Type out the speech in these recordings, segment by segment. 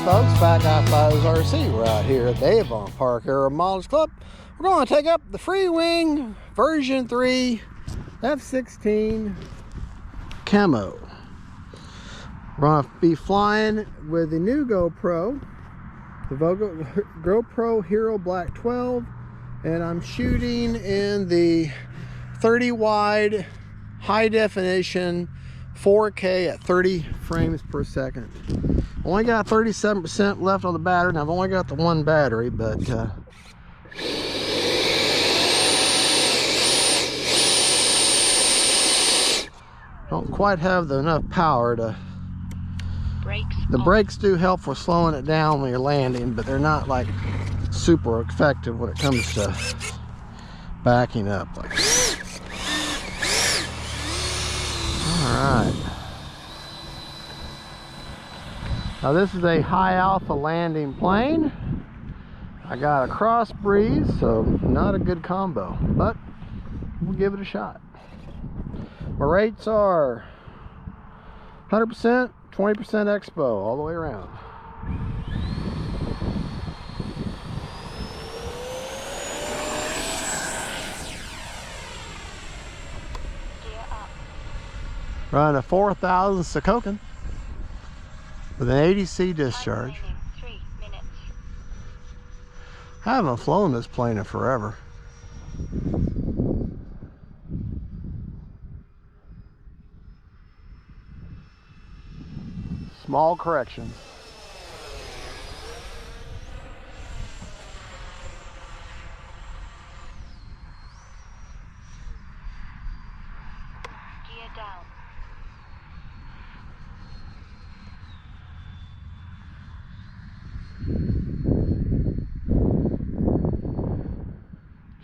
folks, Fat Guy Flies RC right here at the Avon Park Aero Models Club. We're going to take up the Freewing version 3 F-16 Camo. We're going to be flying with the new GoPro, the GoPro Hero Black 12, and I'm shooting in the 30 wide high definition 4K at 30 frames per second. Only got 37% left on the battery, and I've only got the one battery, but don't quite have enough power to. The brakes do help for slowing it down when you're landing, but they're not like super effective when it comes to backing up. Like, all right. Now this is a high alpha landing plane. I got a cross breeze, so not a good combo, but we'll give it a shot. My rates are 100%, 20% expo, all the way around. Running a 4,000 Sokokin with an 80C discharge. 3 minutes. I haven't flown this plane in forever. Small corrections. Gear down.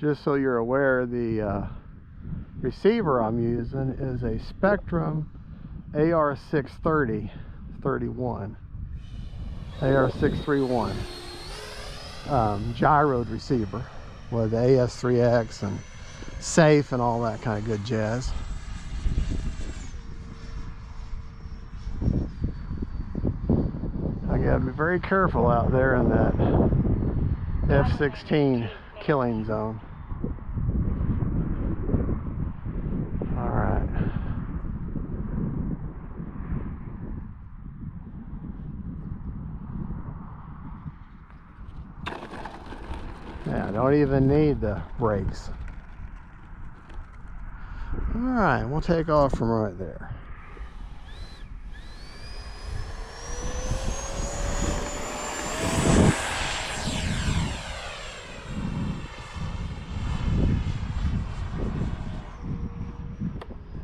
Just so you're aware, the receiver I'm using is a Spectrum AR630 31 AR631 gyroed receiver with AS3X and safe and all that kind of good jazz. I gotta be very careful out there in that F-16 killing zone. Yeah, I don't even need the brakes. Alright, we'll take off from right there.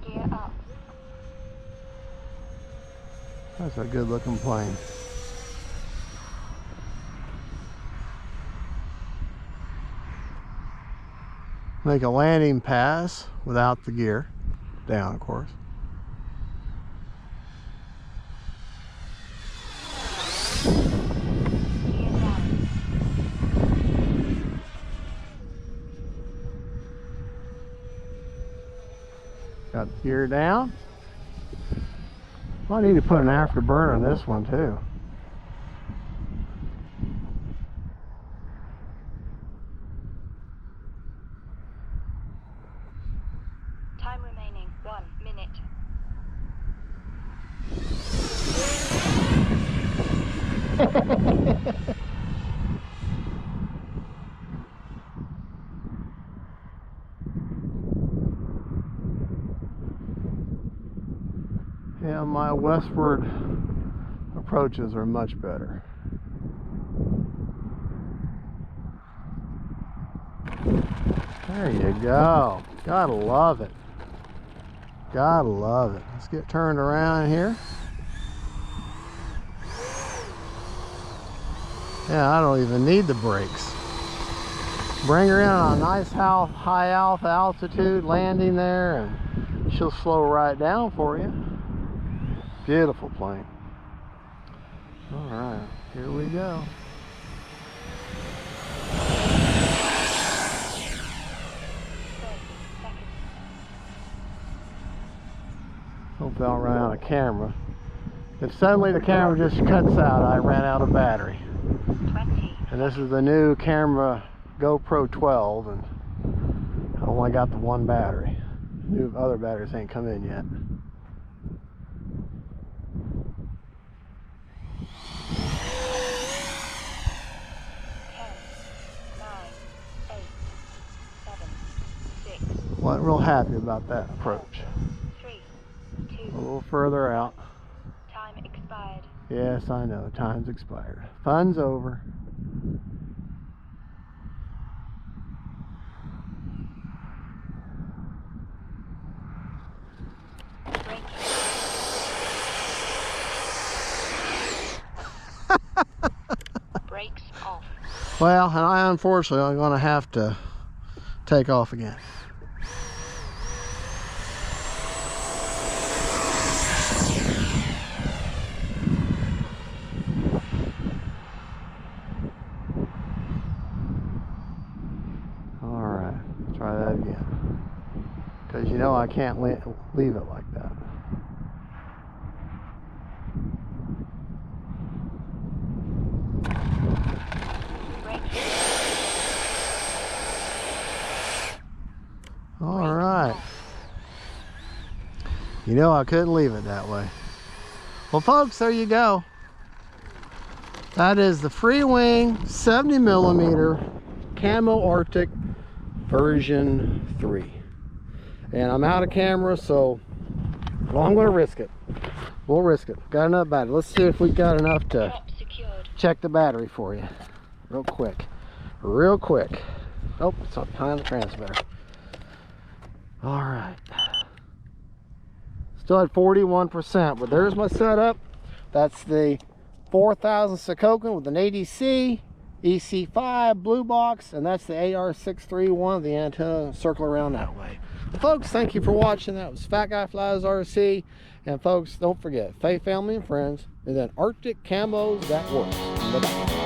Gear up. That's a good looking plane. Make a landing pass without the gear down, of course. Got the gear down. I need to put an afterburner on this one too. Time remaining 1 minute. Yeah, my westward approaches are much better. There you go. Gotta love it. Gotta love it. Let's get turned around here. Yeah, I don't even need the brakes. Bring her in on a nice high alpha altitude landing there, and she'll slow right down for you. Beautiful plane. All right, here we go. Hope I don't run out of camera. if suddenly the camera just cuts out, I ran out of battery. 20. And this is the new camera GoPro 12, and I only got the one battery. New other batteries ain't come in yet. 10, 9, 8, 7, 6, Wasn't real happy about that approach. 3, A 2. little further out. Time expired. Yes, I know. Time's expired. Fun's over. Braking. Brakes off. Well, and I unfortunately am going to have to take off again. Alright, try that again. Because you know I can't leave it like that. Alright. You know I couldn't leave it that way. Well folks, there you go. That is the Freewing 70mm Camo Arctic version 3. And I'm out of camera, so well, I'm going to risk it. We'll risk it. Got enough battery. Let's see if we got enough to Drop secured. check the battery for you. Real quick. Real quick. Oh, it's up behind the transmitter. Alright. Still at 41%, but there's my setup. That's the 4000 Sokokin with an ADC, EC5 blue box, and that's the AR631, the antenna circle around that way. Well, folks, thank you for watching. That was Fat Guy Flies RC. And folks, don't forget, faith, family, and friends, and then Arctic camos that works. Bye-bye.